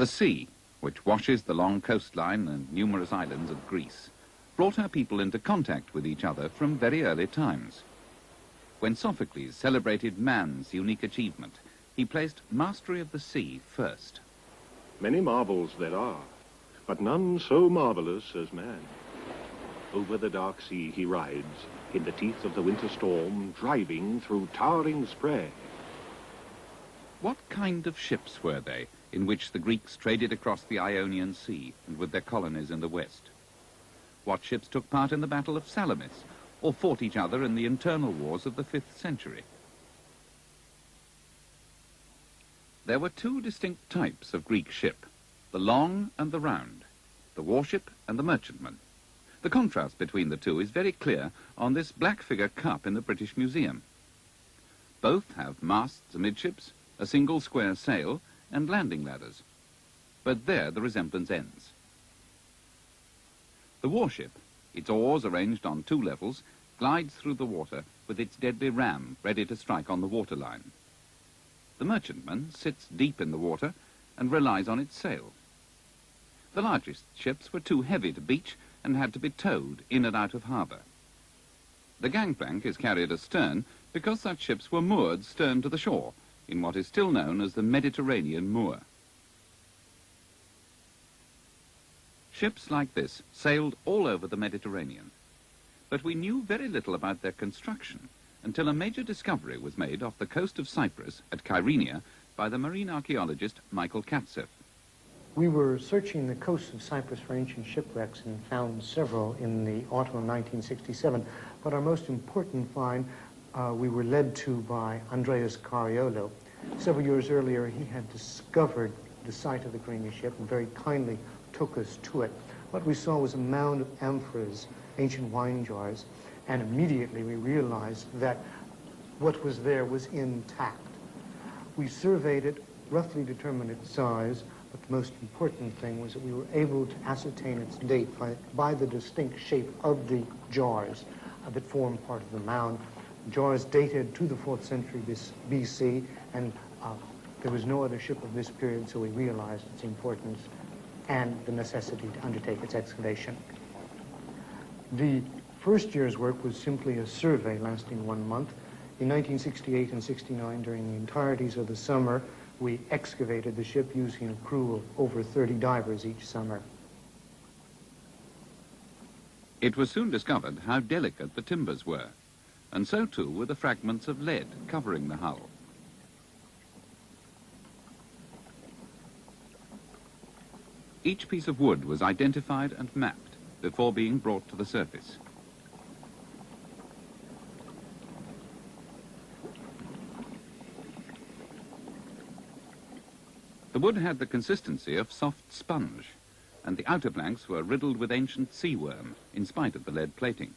The sea, which washes the long coastline and numerous islands of Greece, brought her people into contact with each other from very early times. When Sophocles celebrated man's unique achievement, he placed mastery of the sea first. Many marvels there are, but none so marvelous as man. Over the dark sea he rides, in the teeth of the winter storm, driving through towering spray. What kind of ships were they in which the Greeks traded across the Ionian Sea and with their colonies in the west? What ships took part in the Battle of Salamis or fought each other in the internal wars of the 5th century? There were two distinct types of Greek ship, the long and the round, the warship and the merchantman. The contrast between the two is very clear on this black figure cup in the British Museum. Both have masts amidships, a single square sail and landing ladders. But there the resemblance ends. The warship, its oars arranged on 2 levels, glides through the water with its deadly ram ready to strike on the waterline. The merchantman sits deep in the water and relies on its sail. The largest ships were too heavy to beach and had to be towed in and out of harbour. The gangplank is carried astern because such ships were moored stern to the shore in what is still known as the Mediterranean moor. Ships like this sailed all over the Mediterranean, but we knew very little about their construction until a major discovery was made off the coast of Cyprus at Kyrenia by the marine archaeologist Michael Katsev. We were searching the coast of Cyprus for ancient shipwrecks and found several in the autumn of 1967, but our most important find we were led to by Andreas Cariolo. Several years earlier, he had discovered the site of the Kyrenia ship and very kindly took us to it. What we saw was a mound of amphoras, ancient wine jars, and immediately we realized that what was there was intact. We surveyed it, roughly determined its size, but the most important thing was that we were able to ascertain its date by the distinct shape of the jars that form part of the mound. Jars dated to the 4th century BC, and there was no other ship of this period, so we realized its importance and the necessity to undertake its excavation. The first year's work was simply a survey lasting 1 month. In 1968 and 69, during the entireties of the summer, we excavated the ship using a crew of over 30 divers each summer. It was soon discovered how delicate the timbers were, and so too were the fragments of lead covering the hull. Each piece of wood was identified and mapped before being brought to the surface. The wood had the consistency of soft sponge, and the outer planks were riddled with ancient sea worm, in spite of the lead plating.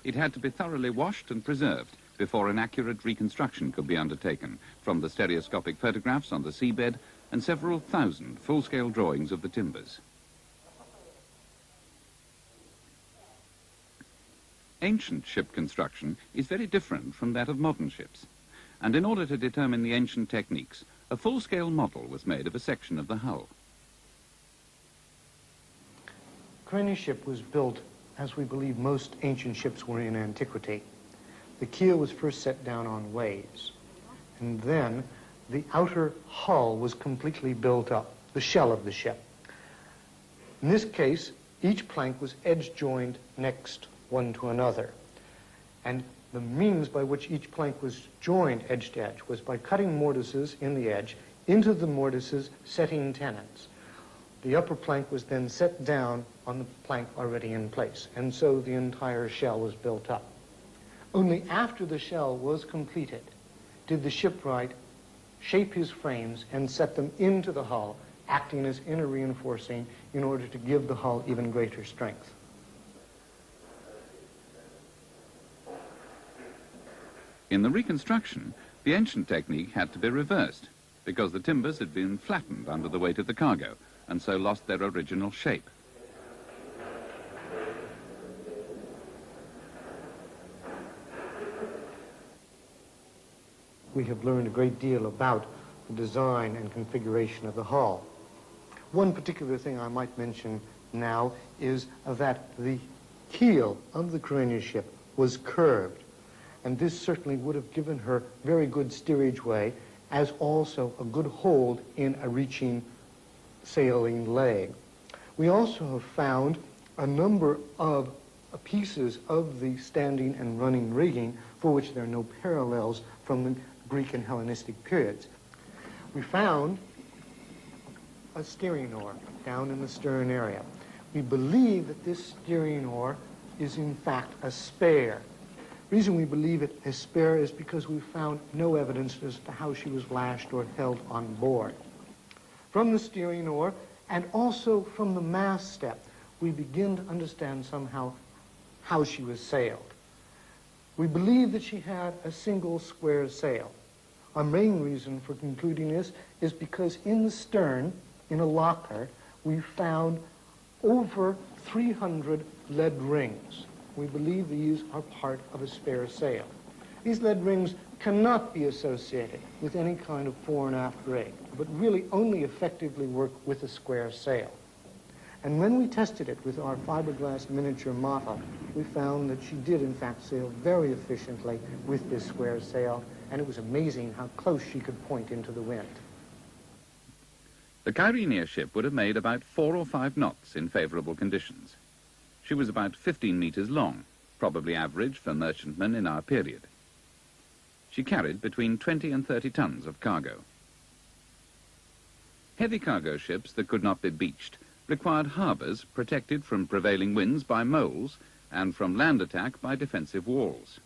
It had to be thoroughly washed and preserved before an accurate reconstruction could be undertaken, from the stereoscopic photographs on the seabed and several thousand full-scale drawings of the timbers. Ancient ship construction is very different from that of modern ships, and in order to determine the ancient techniques, a full-scale model was made of a section of the hull. Kyrenia ship was built as we believe most ancient ships were in antiquity. The keel was first set down on ways, and then the outer hull was completely built up, the shell of the ship. In this case, each plank was edge-joined next one to another, and the means by which each plank was joined edge to edge was by cutting mortises in the edge, into the mortises setting tenons. The upper plank was then set down on the plank already in place, and so the entire shell was built up. Only after the shell was completed did the shipwright shape his frames and set them into the hull, acting as inner reinforcing in order to give the hull even greater strength. In the reconstruction, the ancient technique had to be reversed because the timbers had been flattened under the weight of the cargo and so lost their original shape. We have learned a great deal about the design and configuration of the hull. One particular thing I might mention now is that the keel of the Carina ship was curved, and this certainly would have given her very good steerage way, as also a good hold in a reaching sailing leg. We also have found a number of pieces of the standing and running rigging for which there are no parallels from the Greek and Hellenistic periods. We found a steering oar down in the stern area. We believe that this steering oar is in fact a spare. The reason we believe it is spare is because we found no evidence as to how she was lashed or held on board. From the steering oar and also from the mast step, we begin to understand somehow how she was sailed. We believe that she had a single square sail. Our main reason for concluding this is because in the stern, in a locker, we found over 300 lead rings. We believe these are part of a spare sail. These lead rings cannot be associated with any kind of fore and aft rig, but really only effectively work with a square sail. And when we tested it with our fiberglass miniature model, we found that she did in fact sail very efficiently with this square sail, and it was amazing how close she could point into the wind. The Carina ship would have made about 4 or 5 knots in favourable conditions. She was about 15 metres long, probably average for merchantmen in our period. She carried between 20 and 30 tons of cargo. Heavy cargo ships that could not be beached required harbours protected from prevailing winds by moles and from land attack by defensive walls.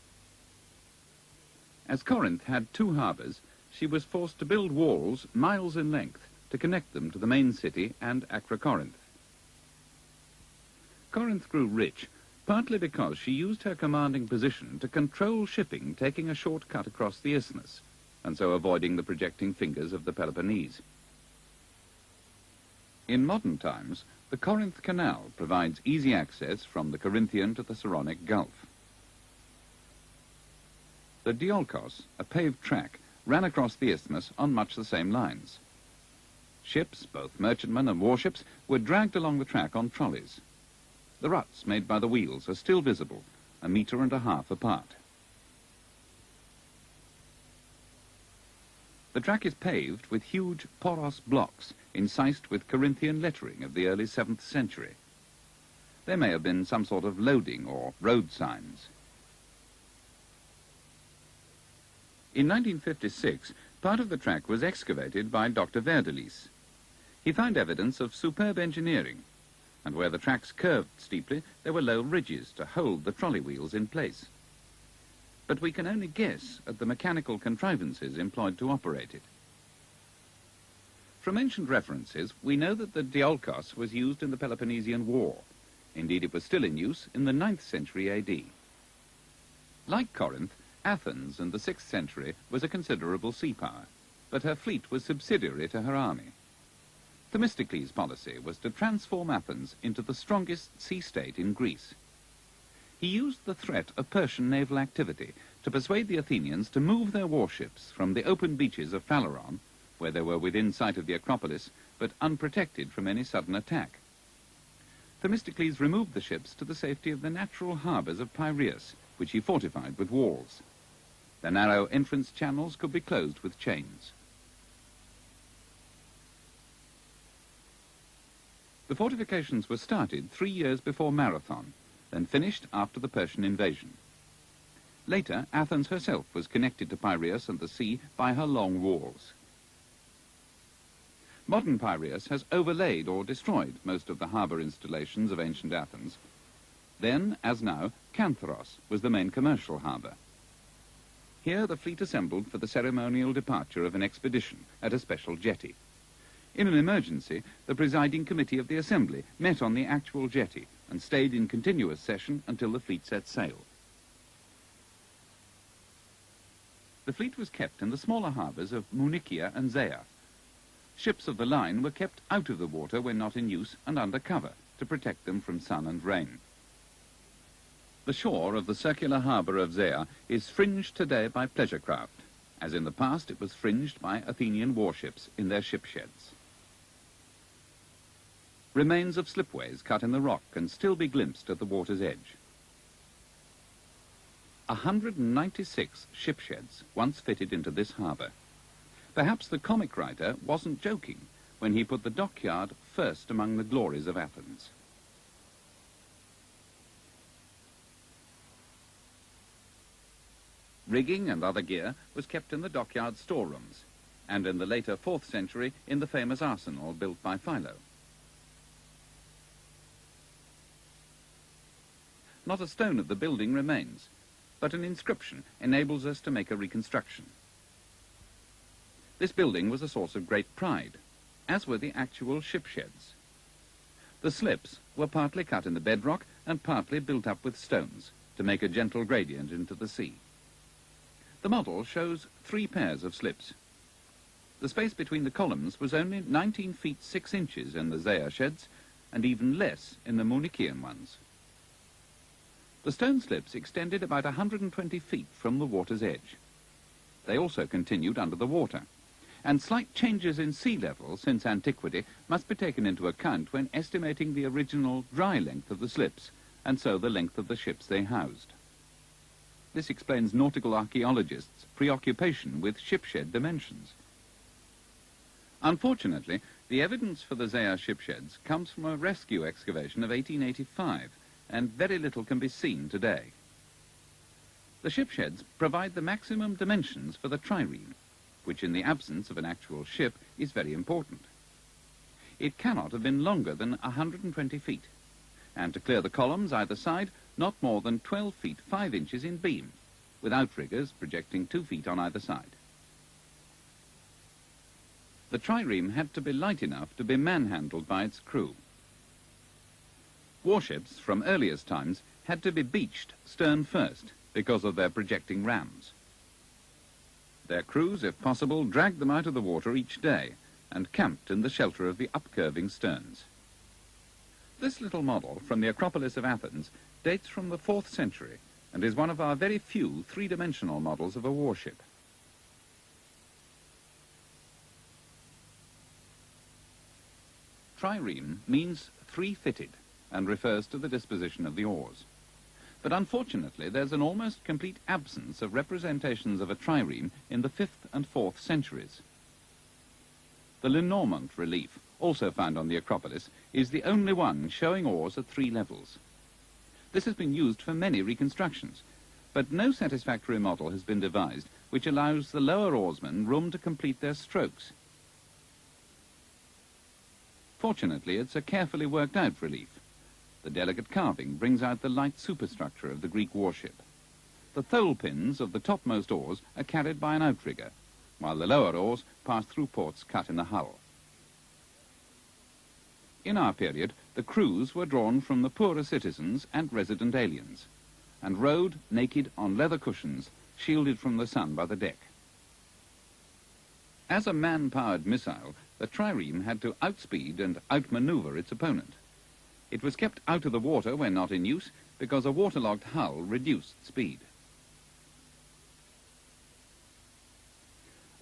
As Corinth had 2 harbours, she was forced to build walls miles in length to connect them to the main city and Acrocorinth. Corinth grew rich partly because she used her commanding position to control shipping taking a short cut across the isthmus, and so avoiding the projecting fingers of the Peloponnese. In modern times, the Corinth Canal provides easy access from the Corinthian to the Saronic Gulf. The Diolkos, a paved track, ran across the isthmus on much the same lines. Ships, both merchantmen and warships, were dragged along the track on trolleys. The ruts made by the wheels are still visible, 1.5 meters apart. The track is paved with huge poros blocks incised with Corinthian lettering of the early 7th century. They may have been some sort of loading or road signs. In 1956, part of the track was excavated by Dr. Verdelis. He found evidence of superb engineering, and where the tracks curved steeply, there were low ridges to hold the trolley wheels in place. But we can only guess at the mechanical contrivances employed to operate it. From ancient references, we know that the Diolkos was used in the Peloponnesian War. Indeed, it was still in use in the 9th century AD. Like Corinth, Athens in the 6th century was a considerable sea power, but her fleet was subsidiary to her army. Themistocles' policy was to transform Athens into the strongest sea state in Greece. He used the threat of Persian naval activity to persuade the Athenians to move their warships from the open beaches of Phaleron, where they were within sight of the Acropolis, but unprotected from any sudden attack. Themistocles removed the ships to the safety of the natural harbours of Piraeus, which he fortified with walls. The narrow entrance channels could be closed with chains. The fortifications were started 3 years before Marathon, then finished after the Persian invasion. Later, Athens herself was connected to Piraeus and the sea by her long walls. Modern Piraeus has overlaid or destroyed most of the harbour installations of ancient Athens. Then, as now, Canthros was the main commercial harbour. Here the fleet assembled for the ceremonial departure of an expedition at a special jetty. In an emergency, the presiding committee of the Assembly met on the actual jetty and stayed in continuous session until the fleet set sail. The fleet was kept in the smaller harbours of Munichia and Zea. Ships of the line were kept out of the water when not in use and under cover to protect them from sun and rain. The shore of the circular harbour of Zea is fringed today by pleasure craft. As in the past, it was fringed by Athenian warships in their ship sheds. Remains of slipways cut in the rock can still be glimpsed at the water's edge. 196 ship sheds once fitted into this harbour. Perhaps the comic writer wasn't joking when he put the dockyard first among the glories of Athens. Rigging and other gear was kept in the dockyard storerooms, and in the later 4th century in the famous arsenal built by Philo. Not a stone of the building remains, but an inscription enables us to make a reconstruction. This building was a source of great pride, as were the actual ship sheds. The slips were partly cut in the bedrock and partly built up with stones to make a gentle gradient into the sea. The model shows 3 pairs of slips. The space between the columns was only 19 feet 6 inches in the Zaya sheds and even less in the Munician ones. The stone slips extended about 120 feet from the water's edge. They also continued under the water, and slight changes in sea level since antiquity must be taken into account when estimating the original dry length of the slips, and so the length of the ships they housed. This explains nautical archaeologists' preoccupation with shipshed dimensions. Unfortunately, the evidence for the Zaya shipsheds comes from a rescue excavation of 1885, and very little can be seen today. The shipsheds provide the maximum dimensions for the trireme, which in the absence of an actual ship is very important. It cannot have been longer than 120 feet, and to clear the columns either side, not more than 12 feet 5 inches in beam, with outriggers projecting 2 feet on either side. The trireme had to be light enough to be manhandled by its crew. Warships from earliest times had to be beached stern first because of their projecting rams. Their crews, if possible, dragged them out of the water each day and camped in the shelter of the upcurving sterns. This little model from the Acropolis of Athens dates from the 4th century and is one of our very few three-dimensional models of a warship. Trireme means 3-fitted and refers to the disposition of the oars. But unfortunately, there's an almost complete absence of representations of a trireme in the 5th and 4th centuries. The Lenormand relief, also found on the Acropolis, is the only one showing oars at 3 levels. This has been used for many reconstructions, but no satisfactory model has been devised which allows the lower oarsmen room to complete their strokes. Fortunately, it's a carefully worked out relief. The delicate carving brings out the light superstructure of the Greek warship. The thole pins of the topmost oars are carried by an outrigger, while the lower oars pass through ports cut in the hull. In our period, the crews were drawn from the poorer citizens and resident aliens, and rode naked on leather cushions, shielded from the sun by the deck. As a man-powered missile, the trireme had to outspeed and outmaneuver its opponent. It was kept out of the water when not in use because a waterlogged hull reduced speed.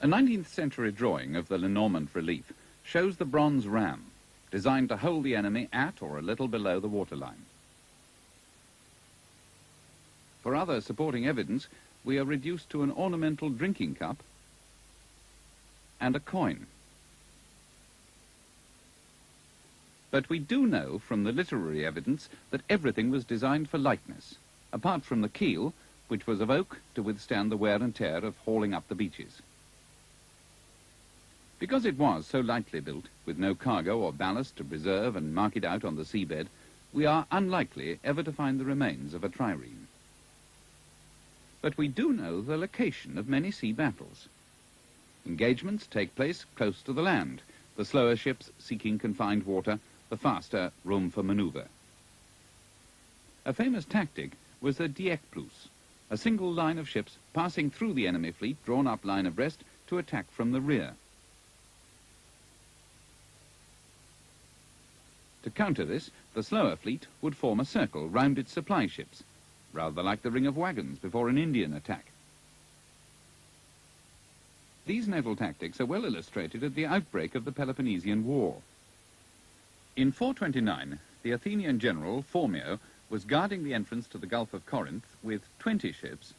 A 19th century drawing of the Lenormand relief shows the bronze ram, designed to hold the enemy at or a little below the waterline. For other supporting evidence, we are reduced to an ornamental drinking cup and a coin. But we do know from the literary evidence that everything was designed for lightness, apart from the keel, which was of oak to withstand the wear and tear of hauling up the beaches. Because it was so lightly built, with no cargo or ballast to preserve and mark it out on the seabed, we are unlikely ever to find the remains of a trireme. But we do know the location of many sea battles. Engagements take place close to the land, the slower ships seeking confined water, the faster room for manoeuvre. A famous tactic was the diekplus, a single line of ships passing through the enemy fleet drawn up line abreast to attack from the rear. To counter this, the slower fleet would form a circle round its supply ships, rather like the ring of wagons before an Indian attack. These naval tactics are well illustrated at the outbreak of the Peloponnesian War. In 429, the Athenian general, Phormio, was guarding the entrance to the Gulf of Corinth with 20 ships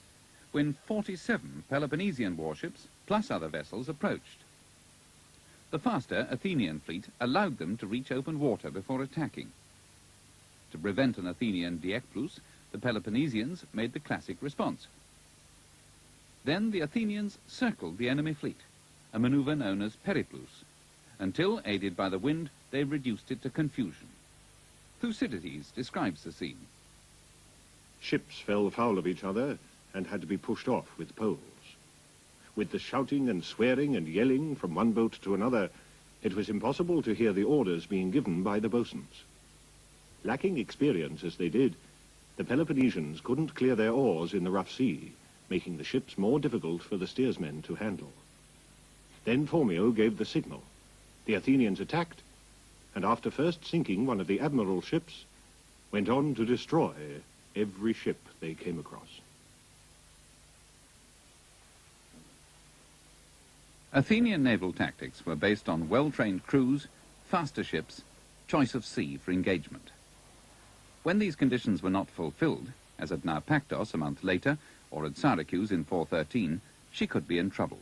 when 47 Peloponnesian warships, plus other vessels, approached. The faster Athenian fleet allowed them to reach open water before attacking. To prevent an Athenian diekplus, the Peloponnesians made the classic response. Then the Athenians circled the enemy fleet, a maneuver known as periplus, until, aided by the wind, they reduced it to confusion. Thucydides describes the scene. Ships fell foul of each other and had to be pushed off with poles. With the shouting and swearing and yelling from one boat to another, it was impossible to hear the orders being given by the boatswains. Lacking experience as they did, the Peloponnesians couldn't clear their oars in the rough sea, making the ships more difficult for the steersmen to handle. Then Phormio gave the signal. The Athenians attacked, and after first sinking one of the admiral's ships, went on to destroy every ship they came across. Athenian naval tactics were based on well-trained crews, faster ships, choice of sea for engagement. When these conditions were not fulfilled, as at Naupactos a month later, or at Syracuse in 413, she could be in trouble.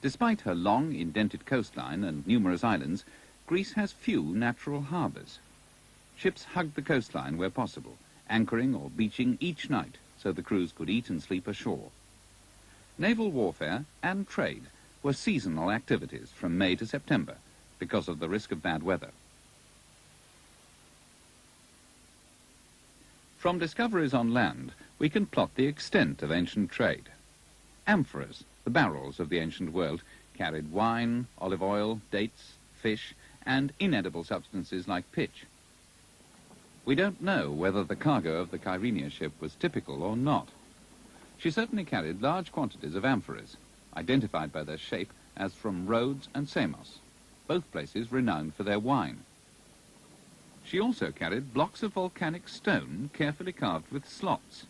Despite her long, indented coastline and numerous islands, Greece has few natural harbours. Ships hugged the coastline where possible, anchoring or beaching each night so the crews could eat and sleep ashore. Naval warfare and trade were seasonal activities from May to September because of the risk of bad weather. From discoveries on land, we can plot the extent of ancient trade. Amphoras, the barrels of the ancient world, carried wine, olive oil, dates, fish, and inedible substances like pitch. We don't know whether the cargo of the Kyrenia ship was typical or not. She certainly carried large quantities of amphoras, identified by their shape as from Rhodes and Samos, both places renowned for their wine. She also carried blocks of volcanic stone carefully carved with slots.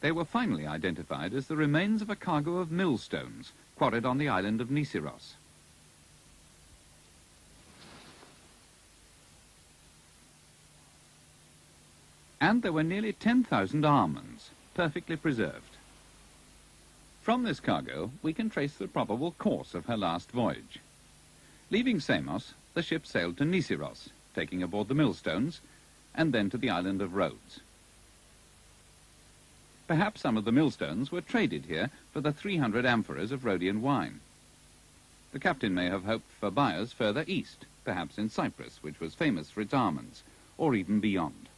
They were finally identified as the remains of a cargo of millstones quarried on the island of Nisiros. And there were nearly 10,000 almonds, perfectly preserved. From this cargo, we can trace the probable course of her last voyage. Leaving Samos, the ship sailed to Nisiros, taking aboard the millstones, and then to the island of Rhodes. Perhaps some of the millstones were traded here for the 300 amphoras of Rhodian wine. The captain may have hoped for buyers further east, perhaps in Cyprus, which was famous for its almonds, or even beyond.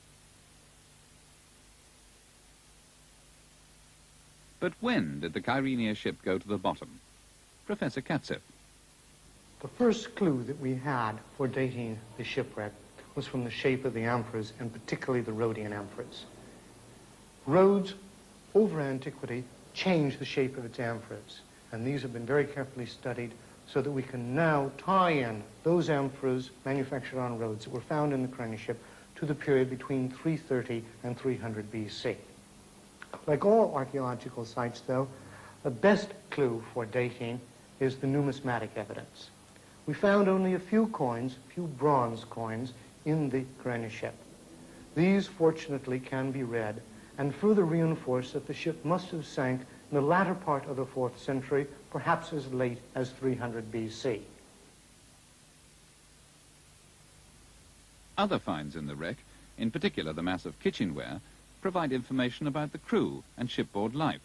But when did the Kyrenia ship go to the bottom? Professor Katsif. The first clue that we had for dating the shipwreck was from the shape of the amphoras, and particularly the Rhodian amphoras. Rhodes, over antiquity, changed the shape of its amphoras, and these have been very carefully studied so that we can now tie in those amphoras manufactured on Rhodes that were found in the Kyrenia ship to the period between 330 and 300 BC. Like all archaeological sites, though, the best clue for dating is the numismatic evidence. We found only a few coins, a few bronze coins, in the Kyrenia ship. These, fortunately, can be read and further reinforce that the ship must have sank in the latter part of the 4th century, perhaps as late as 300 BC. Other finds in the wreck, in particular the mass of kitchenware, provide information about the crew and shipboard life.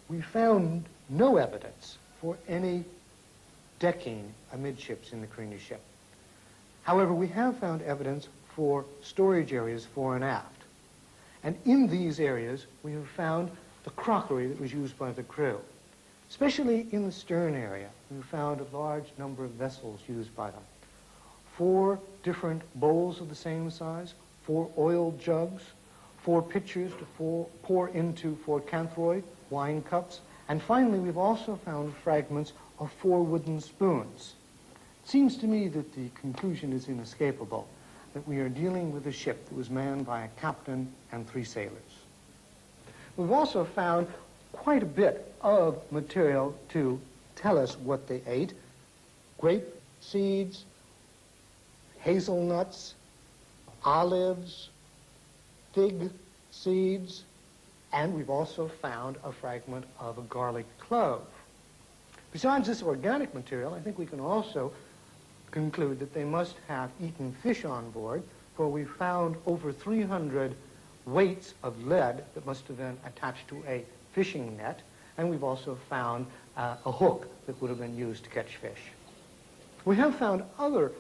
We found no evidence for any decking amidships in the Kyrenia ship. However, we have found evidence for storage areas fore and aft. And in these areas, we have found the crockery that was used by the crew. Especially in the stern area, we found a large number of vessels used by them. 4 different bowls of the same size, 4 oil jugs, 4 pitchers to pour into for canthroid, wine cups, and finally we've also found fragments of 4 wooden spoons. It seems to me that the conclusion is inescapable. that we are dealing with a ship that was manned by a captain and 3 sailors. We've also found quite a bit of material to tell us what they ate. Grape seeds, hazelnuts, olives, fig seeds, and we've also found a fragment of a garlic clove. Besides this organic material, I think we can also conclude that they must have eaten fish on board, for we found over 300 weights of lead that must have been attached to a fishing net, and we've also found a hook that would have been used to catch fish. We have found other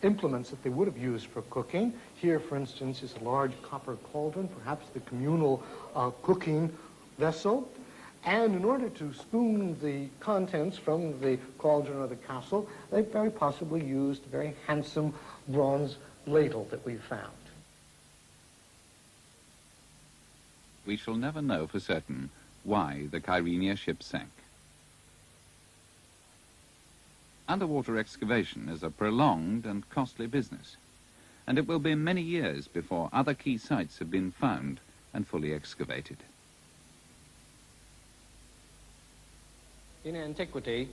implements that they would have used for cooking. Here, for instance, is a large copper cauldron, perhaps the communal cooking vessel. And in order to spoon the contents from the cauldron or the castle, they very possibly used a very handsome bronze ladle that we've found. We shall never know for certain why the Kyrenia ship sank. Underwater excavation is a prolonged and costly business, and it will be many years before other key sites have been found and fully excavated. In antiquity,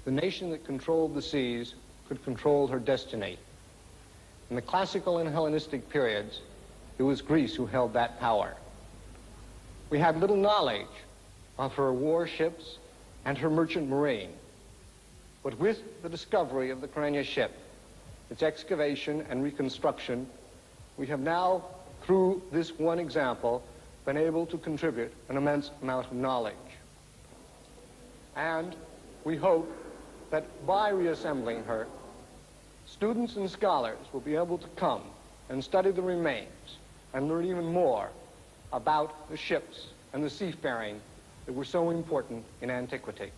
the nation that controlled the seas could control her destiny. In the classical and Hellenistic periods, it was Greece who held that power. We had little knowledge of her warships and her merchant marine. But with the discovery of the Kyrenia ship, its excavation and reconstruction, we have now, through this one example, been able to contribute an immense amount of knowledge. And we hope that by reassembling her, students and scholars will be able to come and study the remains and learn even more about the ships and the seafaring that were so important in antiquity.